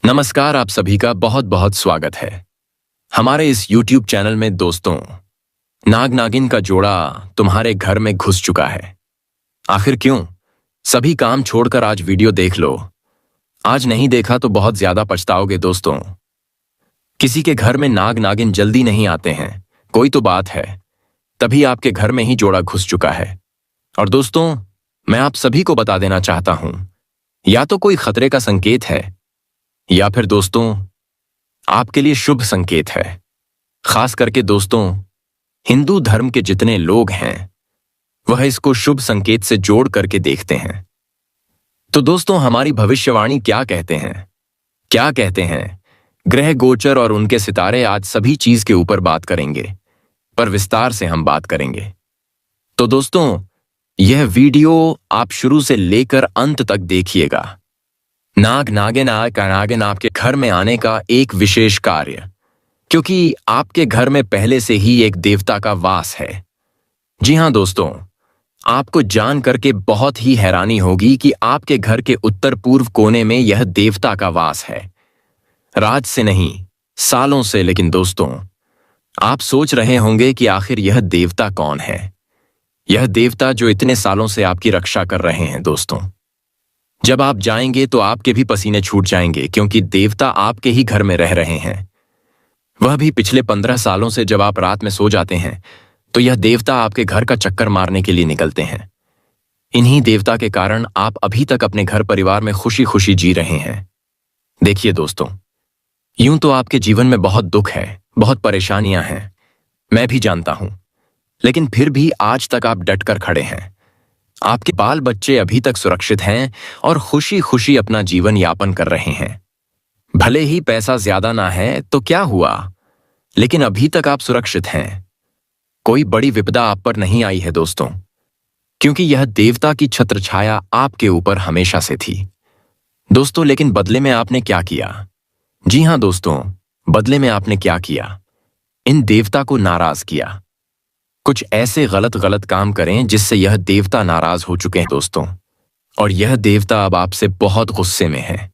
नमस्कार, आप सभी का बहुत बहुत स्वागत है हमारे इस YouTube चैनल में। दोस्तों, नाग नागिन का जोड़ा तुम्हारे घर में घुस चुका है। आखिर क्यों? सभी काम छोड़कर आज वीडियो देख लो। आज नहीं देखा तो बहुत ज्यादा पछताओगे। दोस्तों, किसी के घर में नाग नागिन जल्दी नहीं आते हैं, कोई तो बात है, तभी आपके घर में ही जोड़ा घुस चुका है। और दोस्तों, मैं आप सभी को बता देना चाहता हूं, या तो कोई खतरे का संकेत है या फिर दोस्तों आपके लिए शुभ संकेत है। खास करके दोस्तों, हिंदू धर्म के जितने लोग हैं वह इसको शुभ संकेत से जोड़ करके देखते हैं। तो दोस्तों, हमारी भविष्यवाणी क्या कहते हैं ग्रह गोचर और उनके सितारे, आज सभी चीज के ऊपर बात करेंगे, पर विस्तार से हम बात करेंगे। तो दोस्तों, यह वीडियो आप शुरू से लेकर अंत तक देखिएगा। नाग नागिन आपके घर में आने का एक विशेष कार्य, क्योंकि आपके घर में पहले से ही एक देवता का वास है। जी हां दोस्तों, आपको जान करके बहुत ही हैरानी होगी कि आपके घर के उत्तर पूर्व कोने में यह देवता का वास है। रात से नहीं, सालों से। लेकिन दोस्तों, आप सोच रहे होंगे कि आखिर यह देवता कौन है, यह देवता जो इतने सालों से आपकी रक्षा कर रहे हैं। दोस्तों, जब आप जाएंगे तो आपके भी पसीने छूट जाएंगे, क्योंकि देवता आपके ही घर में रह रहे हैं। वह भी पिछले 15 सालों से। जब आप रात में सो जाते हैं तो यह देवता आपके घर का चक्कर मारने के लिए निकलते हैं। इन्हीं देवता के कारण आप अभी तक अपने घर परिवार में खुशी खुशी जी रहे हैं। देखिए दोस्तों, यूं तो आपके जीवन में बहुत दुख है, बहुत परेशानियां हैं, मैं भी जानता हूं, लेकिन फिर भी आज तक आप डट कर खड़े हैं। आपके बाल बच्चे अभी तक सुरक्षित हैं और खुशी खुशी अपना जीवन यापन कर रहे हैं। भले ही पैसा ज्यादा ना है तो क्या हुआ, लेकिन अभी तक आप सुरक्षित हैं। कोई बड़ी विपदा आप पर नहीं आई है दोस्तों, क्योंकि यह देवता की छत्र छाया आपके ऊपर हमेशा से थी। दोस्तों, लेकिन बदले में आपने क्या किया? जी हां दोस्तों, बदले में आपने क्या किया? इन देवता को नाराज किया। कुछ ऐसे गलत काम करें जिससे यह देवता नाराज हो चुके हैं दोस्तों, और यह देवता अब आपसे बहुत गुस्से में है।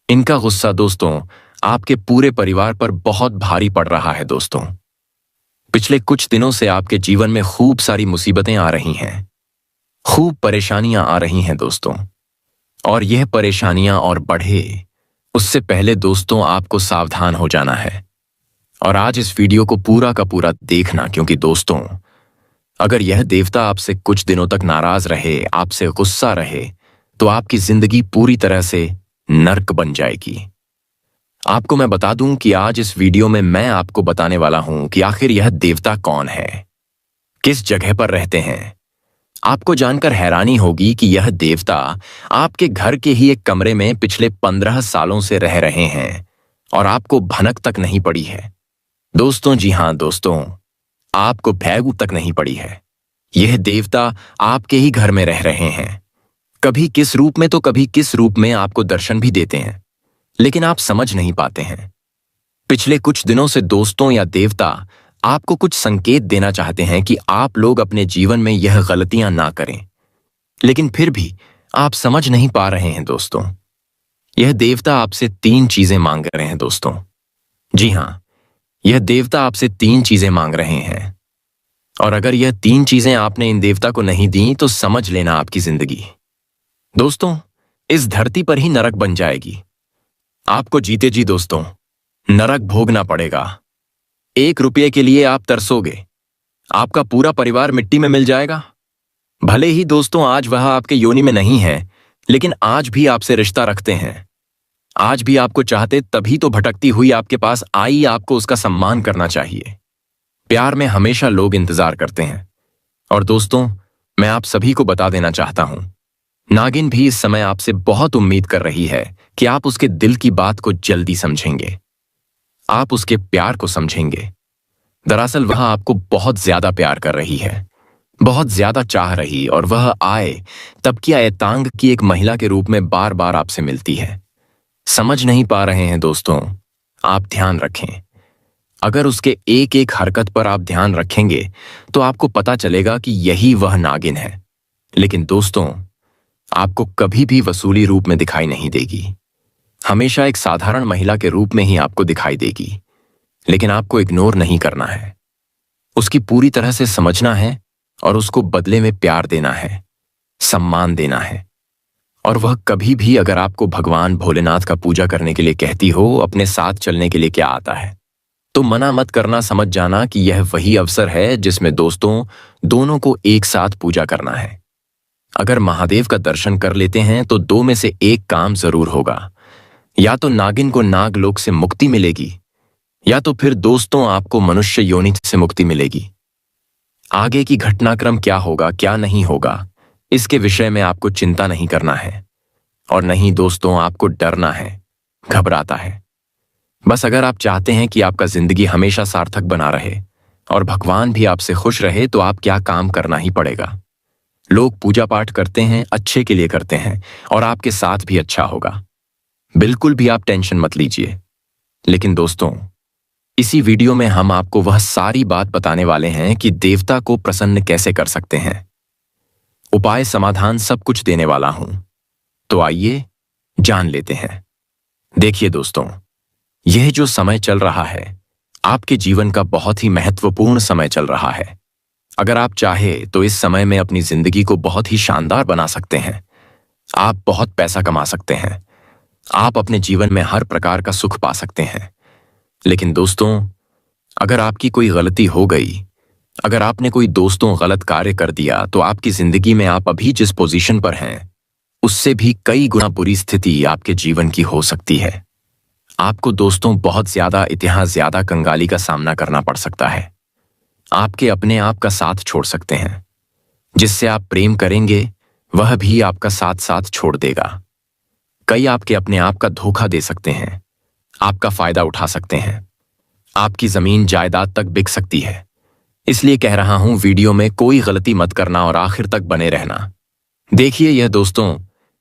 इनका गुस्सा दोस्तों आपके पूरे परिवार पर बहुत भारी पड़ रहा है। दोस्तों, पिछले कुछ दिनों से आपके जीवन में खूब सारी मुसीबतें आ रही हैं, खूब परेशानियां आ रही हैं दोस्तों, और यह परेशानियां और बढ़े उससे पहले दोस्तों आपको सावधान हो जाना है। और आज इस वीडियो को पूरा का पूरा देखना, क्योंकि दोस्तों, अगर यह देवता आपसे कुछ दिनों तक नाराज रहे, आपसे गुस्सा रहे, तो आपकी जिंदगी पूरी तरह से नर्क बन जाएगी। आपको मैं बता दूं कि आज इस वीडियो में मैं आपको बताने वाला हूं कि आखिर यह देवता कौन है, किस जगह पर रहते हैं। आपको जानकर हैरानी होगी कि यह देवता आपके घर के ही एक कमरे में पिछले 15 सालों से रह रहे हैं और आपको भनक तक नहीं पड़ी है। दोस्तों, जी हां दोस्तों, आपको भैगू तक नहीं पड़ी है। यह देवता आपके ही घर में रह रहे हैं। कभी किस रूप में तो कभी किस रूप में आपको दर्शन भी देते हैं, लेकिन आप समझ नहीं पाते हैं। पिछले कुछ दिनों से दोस्तों, या देवता आपको कुछ संकेत देना चाहते हैं कि आप लोग अपने जीवन में यह गलतियां ना करें, लेकिन फिर भी आप समझ नहीं पा रहे हैं। दोस्तों, यह देवता आपसे 3 चीजें मांग रहे हैं। दोस्तों, जी हां, यह देवता आपसे 3 चीजें मांग रहे हैं, और अगर यह 3 चीजें आपने इन देवता को नहीं दी तो समझ लेना आपकी जिंदगी दोस्तों इस धरती पर ही नरक बन जाएगी। आपको जीते जी दोस्तों नरक भोगना पड़ेगा। 1 रुपये के लिए आप तरसोगे, आपका पूरा परिवार मिट्टी में मिल जाएगा। भले ही दोस्तों आज वह आपके योनि में नहीं है, लेकिन आज भी आपसे रिश्ता रखते हैं। आज भी आपको चाहते, तभी तो भटकती हुई आपके पास आई। आपको उसका सम्मान करना चाहिए। प्यार में हमेशा लोग इंतजार करते हैं। और दोस्तों, मैं आप सभी को बता देना चाहता हूं, नागिन भी इस समय आपसे बहुत उम्मीद कर रही है कि आप उसके दिल की बात को जल्दी समझेंगे, आप उसके प्यार को समझेंगे। दरअसल वह आपको बहुत ज्यादा प्यार कर रही है, बहुत ज्यादा चाह रही, और वह आए तब की एतांग की एक महिला के रूप में बार बार आपसे मिलती है। समझ नहीं पा रहे हैं दोस्तों? आप ध्यान रखें। अगर उसके एक एक हरकत पर आप ध्यान रखेंगे तो आपको पता चलेगा कि यही वह नागिन है। लेकिन दोस्तों, आपको कभी भी वसूली रूप में दिखाई नहीं देगी। हमेशा एक साधारण महिला के रूप में ही आपको दिखाई देगी, लेकिन आपको इग्नोर नहीं करना है। उसकी पूरी तरह से समझना है और उसको बदले में प्यार देना है, सम्मान देना है। और वह कभी भी अगर आपको भगवान भोलेनाथ का पूजा करने के लिए कहती हो, अपने साथ चलने के लिए क्या आता है, तो मना मत करना। समझ जाना कि यह वही अवसर है जिसमें दोस्तों दोनों को एक साथ पूजा करना है। अगर महादेव का दर्शन कर लेते हैं तो दो में से एक काम जरूर होगा। या तो नागिन को नागलोक से मुक्ति मिलेगी, या तो फिर दोस्तों आपको मनुष्य योनि से मुक्ति मिलेगी। आगे की घटनाक्रम क्या होगा क्या नहीं होगा, इसके विषय में आपको चिंता नहीं करना है, और नहीं दोस्तों आपको डरना है, घबराता है। बस अगर आप चाहते हैं कि आपका जिंदगी हमेशा सार्थक बना रहे और भगवान भी आपसे खुश रहे, तो आप क्या काम करना ही पड़ेगा। लोग पूजा पाठ करते हैं, अच्छे के लिए करते हैं, और आपके साथ भी अच्छा होगा। बिल्कुल भी आप टेंशन मत लीजिए। लेकिन दोस्तों, इसी वीडियो में हम आपको वह सारी बात बताने वाले हैं कि देवता को प्रसन्न कैसे कर सकते हैं। उपाय, समाधान सब कुछ देने वाला हूं। तो आइए जान लेते हैं। देखिए दोस्तों, यह जो समय चल रहा है, आपके जीवन का बहुत ही महत्वपूर्ण समय चल रहा है। अगर आप चाहे तो इस समय में अपनी जिंदगी को बहुत ही शानदार बना सकते हैं। आप बहुत पैसा कमा सकते हैं। आप अपने जीवन में हर प्रकार का सुख पा सकते हैं। लेकिन दोस्तों, अगर आपकी कोई गलती हो गई, अगर आपने कोई दोस्तों गलत कार्य कर दिया, तो आपकी जिंदगी में आप अभी जिस पोजीशन पर हैं, उससे भी कई गुना बुरी स्थिति आपके जीवन की हो सकती है। आपको दोस्तों बहुत ज्यादा इतिहास, ज्यादा कंगाली का सामना करना पड़ सकता है। आपके अपने आप का साथ छोड़ सकते हैं। जिससे आप प्रेम करेंगे वह भी आपका साथ साथ छोड़ देगा। कई आपके अपने आप का धोखा दे सकते हैं, आपका फायदा उठा सकते हैं। आपकी जमीन जायदाद तक बिक सकती है। इसलिए कह रहा हूं, वीडियो में कोई गलती मत करना और आखिर तक बने रहना। देखिए यह दोस्तों,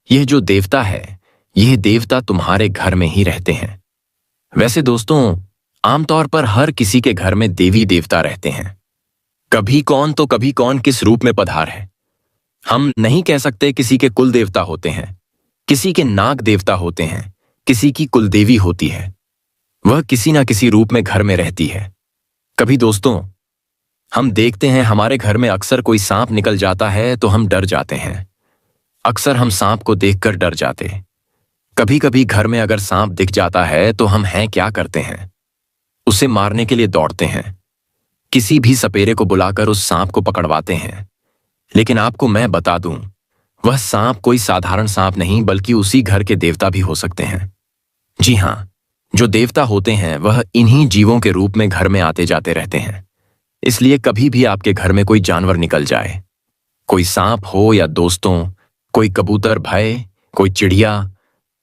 यह जो देवता है, यह देवता तुम्हारे घर में ही रहते हैं। वैसे दोस्तों, आमतौर पर हर किसी के घर में देवी देवता रहते हैं। कभी कौन तो कभी कौन किस रूप में पधार है। हम नहीं कह सकते किसी के कुल देवता होते हैं, किसी के नाग देवता होते हैं, किसी की कुलदेवी होती है। वह किसी ना किसी रूप में घर में रहती है। कभी दोस्तों हम देखते हैं हमारे घर में अक्सर कोई सांप निकल जाता है तो हम डर जाते हैं। अक्सर हम सांप को देखकर डर जाते। कभी कभी घर में अगर सांप दिख जाता है तो हम हैं क्या करते हैं, उसे मारने के लिए दौड़ते हैं। किसी भी सपेरे को बुलाकर उस सांप को पकड़वाते हैं। लेकिन आपको मैं बता दूं, वह सांप कोई साधारण सांप नहीं, बल्कि उसी घर के देवता भी हो सकते हैं। जी हां, जो देवता होते हैं वह इन्हीं जीवों के रूप में घर में आते जाते रहते हैं। इसलिए कभी भी आपके घर में कोई जानवर निकल जाए, कोई सांप हो या दोस्तों कोई कबूतर, भय कोई चिड़िया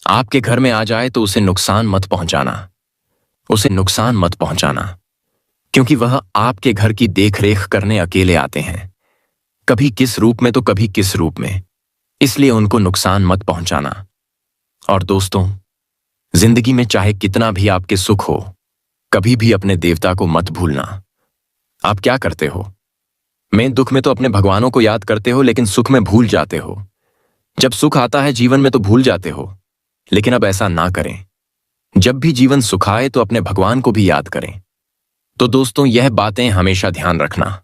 आपके घर में आ जाए, तो उसे नुकसान मत पहुंचाना। उसे नुकसान मत पहुंचाना, क्योंकि वह आपके घर की देखरेख करने अकेले आते हैं। कभी किस रूप में तो कभी किस रूप में। इसलिए उनको नुकसान मत पहुंचाना। और दोस्तों, जिंदगी में चाहे कितना भी आपके सुख हो, कभी भी अपने देवता को मत भूलना। आप क्या करते हो, मैं दुख में तो अपने भगवानों को याद करते हो, लेकिन सुख में भूल जाते हो। जब सुख आता है जीवन में तो भूल जाते हो। लेकिन अब ऐसा ना करें। जब भी जीवन सुखाए तो अपने भगवान को भी याद करें। तो दोस्तों, यह बातें हमेशा ध्यान रखना।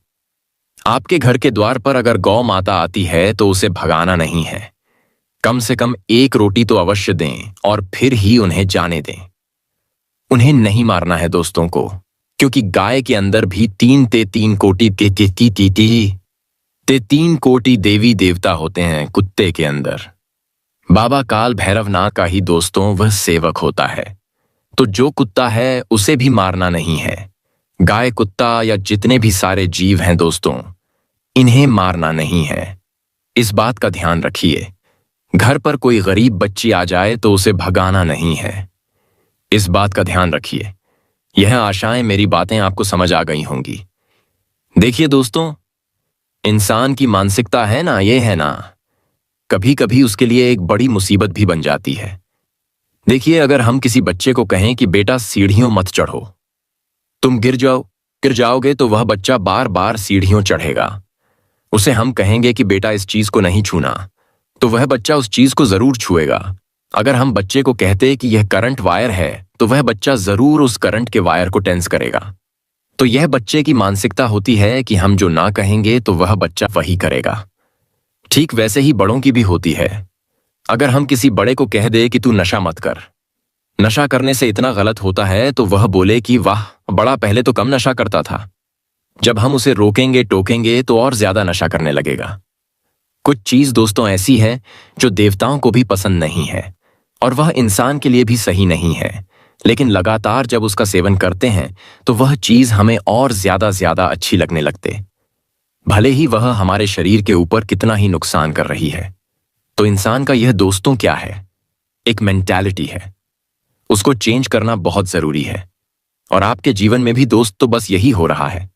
आपके घर के द्वार पर अगर गौ माता आती है तो उसे भगाना नहीं है। कम से कम एक रोटी तो अवश्य दें और फिर ही उन्हें जाने दें। उन्हें नहीं मारना है दोस्तों को, क्योंकि गाय के अंदर भी 3 कोटि देवी देवता होते हैं। कुत्ते के अंदर बाबा काल भैरवनाथ का ही दोस्तों वह सेवक होता है। तो जो कुत्ता है उसे भी मारना नहीं है। गाय, कुत्ता या जितने भी सारे जीव हैं दोस्तों, इन्हें मारना नहीं है। इस बात का ध्यान रखिए। घर पर कोई गरीब बच्ची आ जाए तो उसे भगाना नहीं है। इस बात का ध्यान रखिए। यह आशाएं, मेरी बातें आपको समझ आ गई होंगी। देखिए दोस्तों, इंसान की मानसिकता है ना, ये है ना, कभी कभी उसके लिए एक बड़ी मुसीबत भी बन जाती है। देखिए, अगर हम किसी बच्चे को कहें कि बेटा सीढ़ियों मत चढ़ो, तुम गिर जाओगे, तो वह बच्चा बार बार सीढ़ियों चढ़ेगा। उसे हम कहेंगे कि बेटा इस चीज को नहीं छूना, तो वह बच्चा उस चीज को जरूर छुएगा। अगर हम बच्चे को कहते कि यह करंट वायर है तो वह बच्चा जरूर उस करंट के वायर को टेंस करेगा। तो यह बच्चे की मानसिकता होती है कि हम जो ना कहेंगे तो वह बच्चा वही करेगा। ठीक वैसे ही बड़ों की भी होती है। अगर हम किसी बड़े को कह दे कि तू नशा मत कर, नशा करने से इतना गलत होता है, तो वह बोले कि वाह बड़ा, पहले तो कम नशा करता था। जब हम उसे रोकेंगे टोकेंगे तो और ज्यादा नशा करने लगेगा। कुछ चीज दोस्तों ऐसी है जो देवताओं को भी पसंद नहीं है और वह इंसान के लिए भी सही नहीं है, लेकिन लगातार जब उसका सेवन करते हैं तो वह चीज हमें और ज्यादा अच्छी लगने लगते, भले ही वह हमारे शरीर के ऊपर कितना ही नुकसान कर रही है। तो इंसान का यह दोस्तों क्या है? एक मेंटालिटी है। उसको चेंज करना बहुत जरूरी है। और आपके जीवन में भी दोस्त तो बस यही हो रहा है।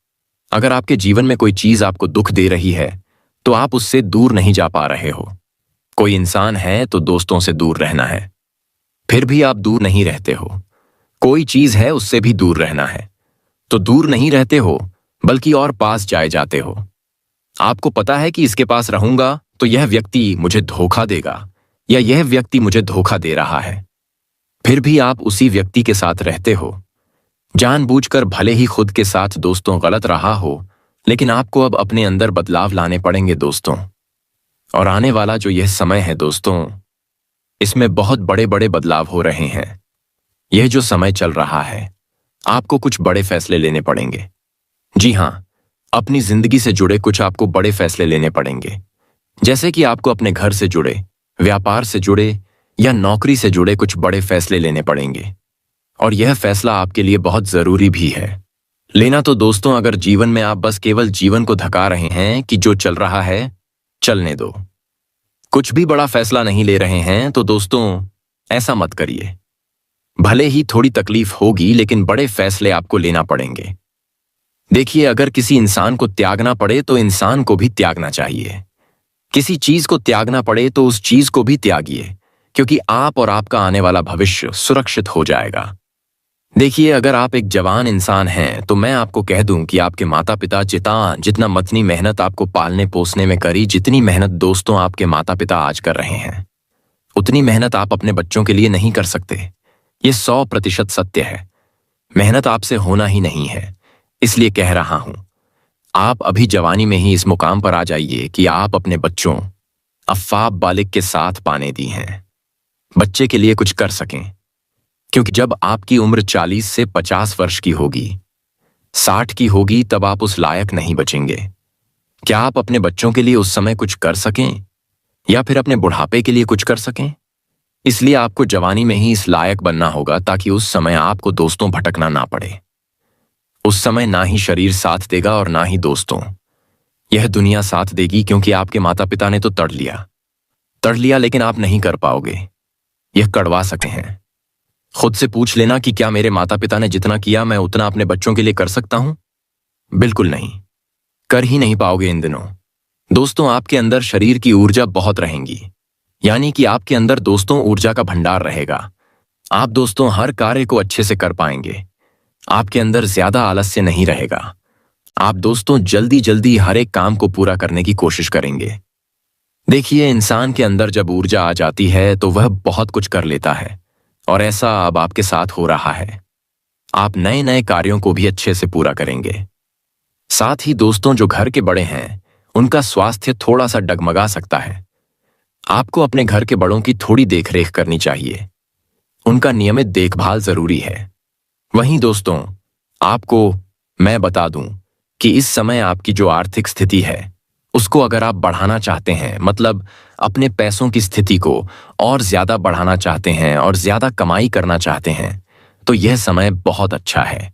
अगर आपके जीवन में कोई चीज आपको दुख दे रही है तो आप उससे दूर नहीं जा पा रहे हो। कोई इंसान है तो दोस्तों से दूर रहना है, फिर भी आप दूर नहीं रहते हो। कोई चीज है उससे भी दूर रहना है, तो दूर नहीं रहते हो बल्कि और पास जाए जाते हो। आपको पता है कि इसके पास रहूंगा तो यह व्यक्ति मुझे धोखा देगा या यह व्यक्ति मुझे धोखा दे रहा है, फिर भी आप उसी व्यक्ति के साथ रहते हो। जानबूझकर भले ही खुद के साथ दोस्तों गलत रहा हो, लेकिन आपको अब अपने अंदर बदलाव लाने पड़ेंगे दोस्तों। और आने वाला जो यह समय है दोस्तों, इसमें बहुत बड़े बड़े बदलाव हो रहे हैं। यह जो समय चल रहा है, आपको कुछ बड़े फैसले लेने पड़ेंगे। जी हां, अपनी जिंदगी से जुड़े कुछ आपको बड़े फैसले लेने पड़ेंगे। जैसे कि आपको अपने घर से जुड़े, व्यापार से जुड़े या नौकरी से जुड़े कुछ बड़े फैसले लेने पड़ेंगे। और यह फैसला आपके लिए बहुत जरूरी भी है लेना। तो दोस्तों, अगर जीवन में आप बस केवल जीवन को धका रहे हैं कि जो चल रहा है चलने दो, कुछ भी बड़ा फैसला नहीं ले रहे हैं, तो दोस्तों ऐसा मत करिए। भले ही थोड़ी तकलीफ होगी, लेकिन बड़े फैसले आपको लेना पड़ेंगे। देखिए, अगर किसी इंसान को त्यागना पड़े तो इंसान को भी त्यागना चाहिए। किसी चीज को त्यागना पड़े तो उस चीज को भी त्यागिए, क्योंकि आप और आपका आने वाला भविष्य सुरक्षित हो जाएगा। देखिए, अगर आप एक जवान इंसान हैं तो मैं आपको कह दूं कि आपके माता पिता जितना मतनी मेहनत आपको पालने पोसने में करी, जितनी मेहनत दोस्तों आपके माता पिता आज कर रहे हैं, उतनी मेहनत आप अपने बच्चों के लिए नहीं कर सकते। ये 100% सत्य है। मेहनत आपसे होना ही नहीं है, इसलिए कह रहा हूं, आप अभी जवानी में ही इस मुकाम पर आ जाइए कि आप अपने बच्चों अफ़ाब बालिग के साथ पाने दी हैं, बच्चे के लिए कुछ कर सकें। क्योंकि जब आपकी उम्र 40 से 50 वर्ष की होगी, 60 की होगी, तब आप उस लायक नहीं बचेंगे। क्या आप अपने बच्चों के लिए उस समय कुछ कर सकें या फिर अपने बुढ़ापे के लिए कुछ कर सकें? इसलिए आपको जवानी में ही इस लायक बनना होगा, ताकि उस समय आपको दोस्तों भटकना ना पड़े। उस समय ना ही शरीर साथ देगा और ना ही दोस्तों, यह दुनिया साथ देगी। क्योंकि आपके माता पिता ने तो तड़ लिया, लेकिन आप नहीं कर पाओगे। यह कड़वा सके हैं। खुद से पूछ लेना कि क्या मेरे माता पिता ने जितना किया मैं उतना अपने बच्चों के लिए कर सकता हूं? बिल्कुल नहीं, कर ही नहीं पाओगे इन दिनों। दोस्तों, आपके अंदर शरीर की ऊर्जा बहुत रहेंगी, यानी कि आपके अंदर दोस्तों ऊर्जा का भंडार रहेगा। आप दोस्तों हर कार्य को अच्छे से कर पाएंगे। आपके अंदर ज्यादा आलस्य नहीं रहेगा। आप दोस्तों जल्दी जल्दी हर एक काम को पूरा करने की कोशिश करेंगे। देखिए, इंसान के अंदर जब ऊर्जा आ जाती है तो वह बहुत कुछ कर लेता है, और ऐसा अब आपके साथ हो रहा है। आप नए नए कार्यों को भी अच्छे से पूरा करेंगे। साथ ही दोस्तों, जो घर के बड़े हैं उनका स्वास्थ्य थोड़ा सा डगमगा सकता है। आपको अपने घर के बड़ों की थोड़ी देखरेख करनी चाहिए। उनका नियमित देखभाल जरूरी है। वहीं दोस्तों, आपको मैं बता दूं कि इस समय आपकी जो आर्थिक स्थिति है उसको अगर आप बढ़ाना चाहते हैं, मतलब अपने पैसों की स्थिति को और ज्यादा बढ़ाना चाहते हैं और ज्यादा कमाई करना चाहते हैं, तो यह समय बहुत अच्छा है।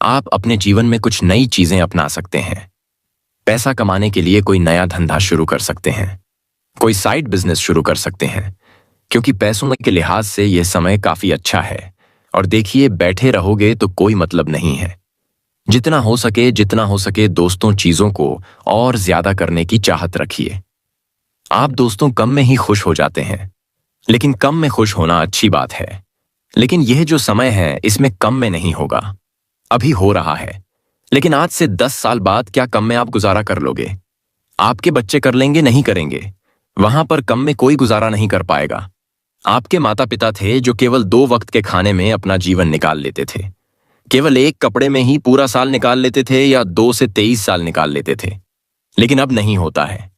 आप अपने जीवन में कुछ नई चीजें अपना सकते हैं। पैसा कमाने के लिए कोई नया धंधा शुरू कर सकते हैं, कोई साइड बिजनेस शुरू कर सकते हैं, क्योंकि पैसों के लिहाज से यह समय काफी अच्छा है। और देखिए, बैठे रहोगे तो कोई मतलब नहीं है। जितना हो सके दोस्तों चीजों को और ज्यादा करने की चाहत रखिए। आप दोस्तों कम में ही खुश हो जाते हैं, लेकिन कम में खुश होना अच्छी बात है, लेकिन यह जो समय है इसमें कम में नहीं होगा। अभी हो रहा है, लेकिन आज से 10 साल बाद क्या कम में आप गुजारा कर लोगे? आपके बच्चे कर लेंगे? नहीं करेंगे। वहां पर कम में कोई गुजारा नहीं कर पाएगा। आपके माता पिता थे जो केवल 2 वक्त के खाने में अपना जीवन निकाल लेते थे, केवल एक कपड़े में ही पूरा साल निकाल लेते थे या 2 से 23 साल निकाल लेते थे। लेकिन अब नहीं होता है।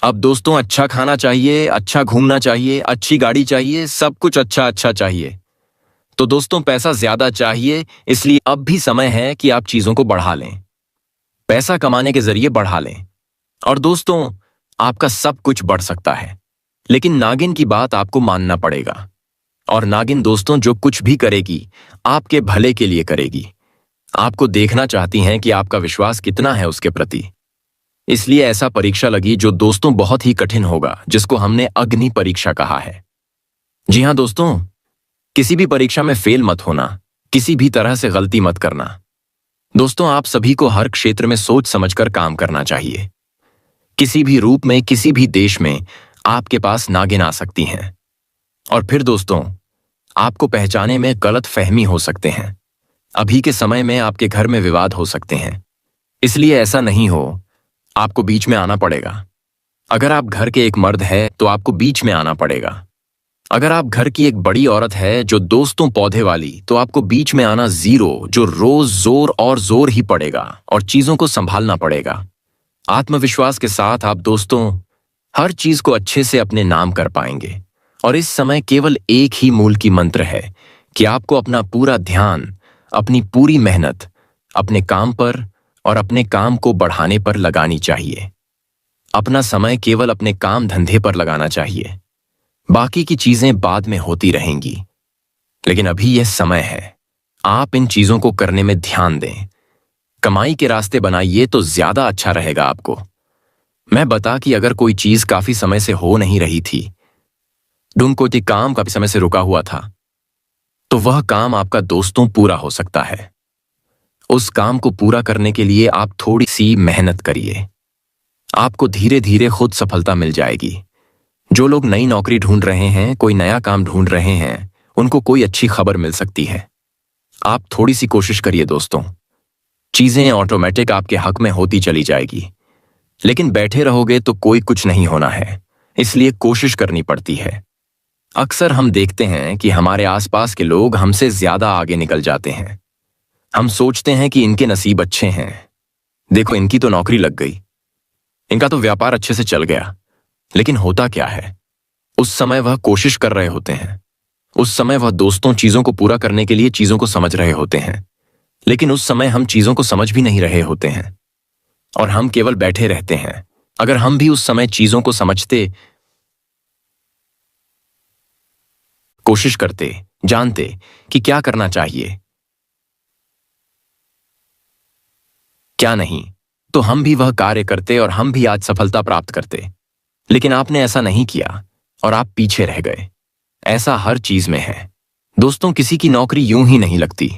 अब दोस्तों अच्छा खाना चाहिए, अच्छा घूमना चाहिए, अच्छी गाड़ी चाहिए, सब कुछ अच्छा अच्छा चाहिए। तो दोस्तों पैसा ज्यादा चाहिए, इसलिए अब भी समय है कि आप चीजों को बढ़ा लें, पैसा कमाने के जरिए बढ़ा लें। और दोस्तों आपका सब कुछ बढ़ सकता है, लेकिन नागिन की बात आपको मानना पड़ेगा। और नागिन दोस्तों जो कुछ भी करेगी आपके भले के लिए करेगी। आपको देखना चाहती हैं कि आपका विश्वास कितना है उसके प्रति। इसलिए ऐसा परीक्षा लगी जो दोस्तों बहुत ही कठिन होगा, जिसको हमने अग्नि परीक्षा कहा है। जी हां दोस्तों, किसी भी परीक्षा में फेल मत होना, किसी भी तरह से गलती मत करना। दोस्तों आप सभी को हर क्षेत्र में सोच समझकर काम करना चाहिए। किसी भी रूप में, किसी भी देश में आपके पास नागिन आ सकती हैं। और फिर दोस्तों आपको पहचाने में गलत फहमी हो सकते हैं। अभी के समय में आपके घर में विवाद हो सकते हैं, इसलिए ऐसा नहीं हो, आपको बीच में आना पड़ेगा। अगर आप घर के एक मर्द हैं तो आपको बीच में आना पड़ेगा। अगर आप घर की एक बड़ी औरत है जो दोस्तों पौधे वाली, तो आपको बीच में आना जीरो, जो रोज जोर और जोर ही पड़ेगा और चीजों को संभालना पड़ेगा। आत्मविश्वास के साथ आप दोस्तों हर चीज को अच्छे से अपने नाम कर पाएंगे। और इस समय केवल एक ही मूल की मंत्र है कि आपको अपना पूरा ध्यान, अपनी पूरी मेहनत अपने काम पर और अपने काम को बढ़ाने पर लगानी चाहिए। अपना समय केवल अपने काम धंधे पर लगाना चाहिए। बाकी की चीजें बाद में होती रहेंगी, लेकिन अभी यह समय है आप इन चीजों को करने में ध्यान दें। कमाई के रास्ते बनाइए तो ज्यादा अच्छा रहेगा आपको। मैं बता कि अगर कोई चीज काफी समय से हो नहीं रही थी, कोई काम काफी समय से रुका हुआ था, तो वह काम आपका दोस्तों पूरा हो सकता है। उस काम को पूरा करने के लिए आप थोड़ी सी मेहनत करिए, आपको धीरे धीरे खुद सफलता मिल जाएगी। जो लोग नई नौकरी ढूंढ रहे हैं, कोई नया काम ढूंढ रहे हैं, उनको कोई अच्छी खबर मिल सकती है। आप थोड़ी सी कोशिश करिए दोस्तों, चीजें ऑटोमेटिक आपके हक में होती चली जाएगी। लेकिन बैठे रहोगे तो कोई कुछ नहीं होना है, इसलिए कोशिश करनी पड़ती है। अक्सर हम देखते हैं कि हमारे आसपास के लोग हमसे ज्यादा आगे निकल जाते हैं। हम सोचते हैं कि इनके नसीब अच्छे हैं, देखो इनकी तो नौकरी लग गई, इनका तो व्यापार अच्छे से चल गया। लेकिन होता क्या है, उस समय वह कोशिश कर रहे होते हैं, उस समय वह दोस्तों चीजों को पूरा करने के लिए चीजों को समझ रहे होते हैं। लेकिन उस समय हम चीजों को समझ भी नहीं रहे होते हैं और हम केवल बैठे रहते हैं। अगर हम भी उस समय चीजों को समझते, कोशिश करते, जानते कि क्या करना चाहिए क्या नहीं, तो हम भी वह कार्य करते और हम भी आज सफलता प्राप्त करते। लेकिन आपने ऐसा नहीं किया और आप पीछे रह गए। ऐसा हर चीज में है दोस्तों। किसी की नौकरी यूं ही नहीं लगती।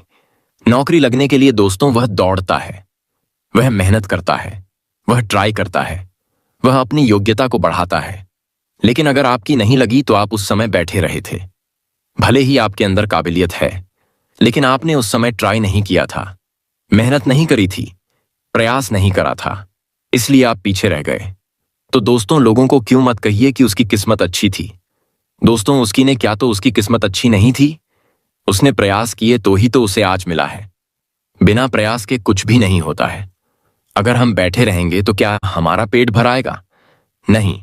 नौकरी लगने के लिए दोस्तों वह दौड़ता है, वह मेहनत करता है, वह ट्राई करता है, वह अपनी योग्यता को बढ़ाता है। लेकिन अगर आपकी नहीं लगी तो आप उस समय बैठे रहे थे। भले ही आपके अंदर काबिलियत है, लेकिन आपने उस समय ट्राई नहीं किया था, मेहनत नहीं करी थी, प्रयास नहीं करा था, इसलिए आप पीछे रह गए। तो दोस्तों लोगों को क्यों मत कहिए कि उसकी किस्मत अच्छी थी। दोस्तों उसकी ने क्या तो उसकी किस्मत अच्छी नहीं थी, उसने प्रयास किए तो ही तो उसे आज मिला है। बिना प्रयास के कुछ भी नहीं होता है। अगर हम बैठे रहेंगे तो क्या हमारा पेट भर आएगा? नहीं,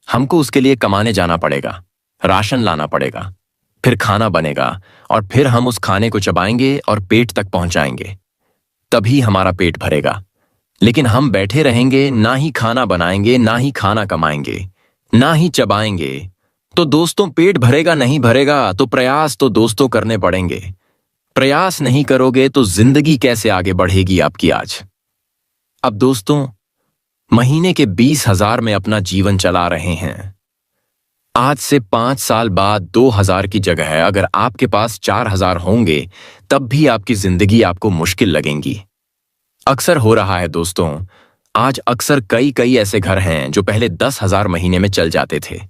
हमको उसके लिए कमाने जाना पड़ेगा, राशन लाना पड़ेगा, फिर खाना बनेगा और फिर हम उस खाने को चबाएंगे और पेट तक पहुंचाएंगे, तभी हमारा पेट भरेगा। लेकिन हम बैठे रहेंगे, ना ही खाना बनाएंगे, ना ही खाना कमाएंगे, ना ही चबाएंगे, तो दोस्तों पेट भरेगा नहीं भरेगा। तो प्रयास तो दोस्तों करने पड़ेंगे। प्रयास नहीं करोगे तो जिंदगी कैसे आगे बढ़ेगी आपकी आज। अब दोस्तों महीने के 20,000 में अपना जीवन चला रहे हैं। आज से 5 साल बाद 2,000 की जगह अगर आपके पास 4,000 होंगे, तब भी आपकी जिंदगी आपको मुश्किल लगेगी। अक्सर हो रहा है दोस्तों, आज अक्सर कई ऐसे घर हैं जो पहले 10,000 महीने में चल जाते थे,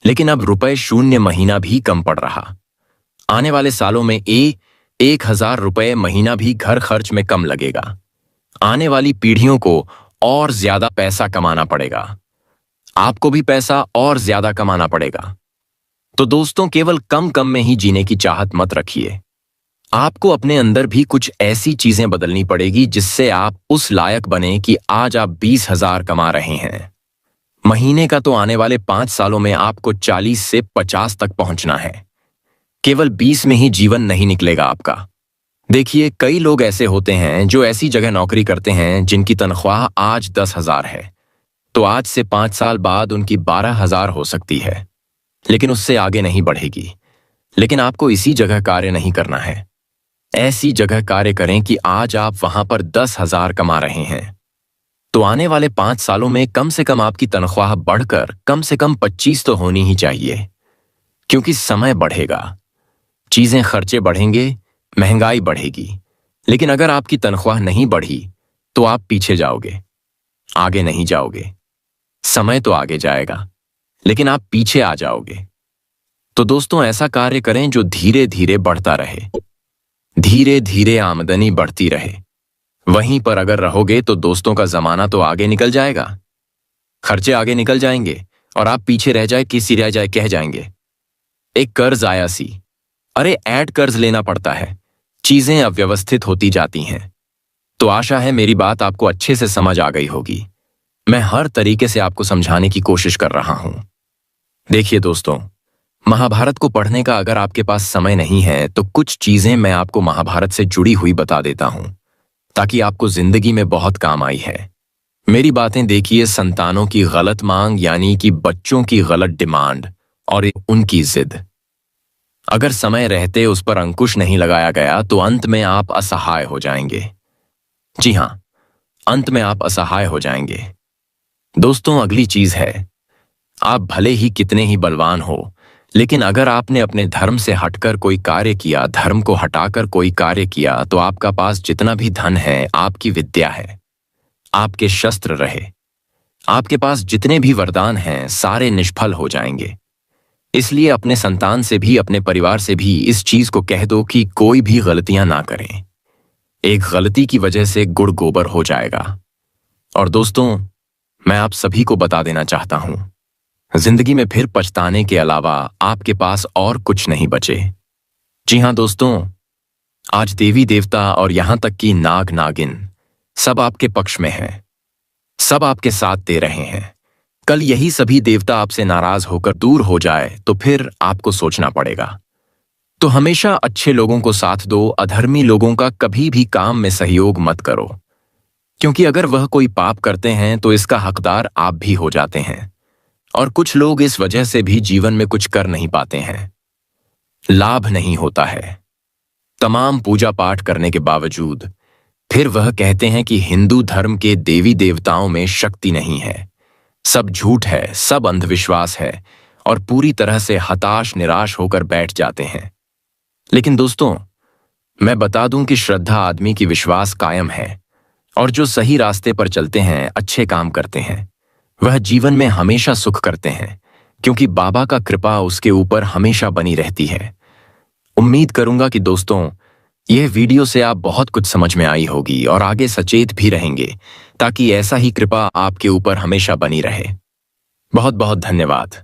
लेकिन अब रुपए शून्य महीना भी कम पड़ रहा। आने वाले सालों में 1,000 रुपए महीना भी घर खर्च में कम लगेगा। आने वाली पीढ़ियों को और ज्यादा पैसा कमाना पड़ेगा। आपको भी पैसा और ज्यादा कमाना पड़ेगा। तो दोस्तों, केवल कम कम में ही जीने की चाहत मत रखिए। आपको अपने अंदर भी कुछ ऐसी चीजें बदलनी पड़ेगी जिससे आप उस लायक बने कि आज आप 20,000 कमा रहे हैं महीने का, तो आने वाले 5 सालों में आपको 40 से 50 तक पहुंचना है। केवल 20 में ही जीवन नहीं निकलेगा आपका। देखिए, कई लोग ऐसे होते हैं जो ऐसी जगह नौकरी करते हैं जिनकी तनख्वाह आज 10,000 है, तो आज से 5 साल बाद उनकी 12,000 हो सकती है, लेकिन उससे आगे नहीं बढ़ेगी। लेकिन आपको इसी जगह कार्य नहीं करना है। ऐसी जगह कार्य करें कि आज आप वहां पर 10,000 कमा रहे हैं, तो आने वाले 5 सालों में कम से कम आपकी तनख्वाह बढ़कर कम से कम 25 तो होनी ही चाहिए। क्योंकि समय बढ़ेगा, चीजें खर्चे बढ़ेंगे, महंगाई बढ़ेगी। लेकिन अगर आपकी तनख्वाह नहीं बढ़ी तो आप पीछे जाओगे, आगे नहीं जाओगे। समय तो आगे जाएगा, लेकिन आप पीछे आ जाओगे। तो दोस्तों, ऐसा कार्य करें जो धीरे धीरे बढ़ता रहे, धीरे धीरे आमदनी बढ़ती रहे। वहीं पर अगर रहोगे तो दोस्तों का जमाना तो आगे निकल जाएगा, खर्चे आगे निकल जाएंगे और आप पीछे रह जाए, किसी रह जाए कह जाएंगे। एक कर्ज आया सी, अरे ऐड कर्ज लेना पड़ता है, चीजें अव्यवस्थित होती जाती हैं। तो आशा है मेरी बात आपको अच्छे से समझ आ गई होगी। मैं हर तरीके से आपको समझाने की कोशिश कर रहा हूं। देखिए दोस्तों, महाभारत को पढ़ने का अगर आपके पास समय नहीं है तो कुछ चीजें मैं आपको महाभारत से जुड़ी हुई बता देता हूं, ताकि आपको जिंदगी में बहुत काम आई है। मेरी बातें देखिए, संतानों की गलत मांग यानी कि बच्चों की गलत डिमांड और उनकी जिद, अगर समय रहते उस पर अंकुश नहीं लगाया गया तो अंत में आप असहाय हो जाएंगे। जी हां, अंत में आप असहाय हो जाएंगे। दोस्तों, अगली चीज है, आप भले ही कितने ही बलवान हो, लेकिन अगर आपने अपने धर्म से हटकर कोई कार्य किया, धर्म को हटाकर कोई कार्य किया, तो आपका पास जितना भी धन है, आपकी विद्या है, आपके शस्त्र रहे, आपके पास जितने भी वरदान हैं, सारे निष्फल हो जाएंगे। इसलिए अपने संतान से भी, अपने परिवार से भी इस चीज को कह दो कि कोई भी गलतियां ना करें। एक गलती की वजह से गुड़ गोबर हो जाएगा। और दोस्तों, मैं आप सभी को बता देना चाहता हूं, जिंदगी में फिर पछताने के अलावा आपके पास और कुछ नहीं बचे। जी हां दोस्तों, आज देवी देवता और यहां तक कि नाग नागिन सब आपके पक्ष में हैं, सब आपके साथ दे रहे हैं। कल यही सभी देवता आपसे नाराज होकर दूर हो जाए तो फिर आपको सोचना पड़ेगा। तो हमेशा अच्छे लोगों को साथ दो, अधर्मी लोगों का कभी भी काम में सहयोग मत करो, क्योंकि अगर वह कोई पाप करते हैं तो इसका हकदार आप भी हो जाते हैं। और कुछ लोग इस वजह से भी जीवन में कुछ कर नहीं पाते हैं, लाभ नहीं होता है। तमाम पूजा पाठ करने के बावजूद फिर वह कहते हैं कि हिंदू धर्म के देवी देवताओं में शक्ति नहीं है, सब झूठ है, सब अंधविश्वास है, और पूरी तरह से हताश निराश होकर बैठ जाते हैं। लेकिन दोस्तों, मैं बता दूं कि श्रद्धा आदमी की विश्वास कायम है, और जो सही रास्ते पर चलते हैं, अच्छे काम करते हैं, वह जीवन में हमेशा सुख करते हैं, क्योंकि बाबा का कृपा उसके ऊपर हमेशा बनी रहती है। उम्मीद करूंगा कि दोस्तों, यह वीडियो से आप बहुत कुछ समझ में आई होगी और आगे सचेत भी रहेंगे, ताकि ऐसा ही कृपा आपके ऊपर हमेशा बनी रहे। बहुत बहुत धन्यवाद।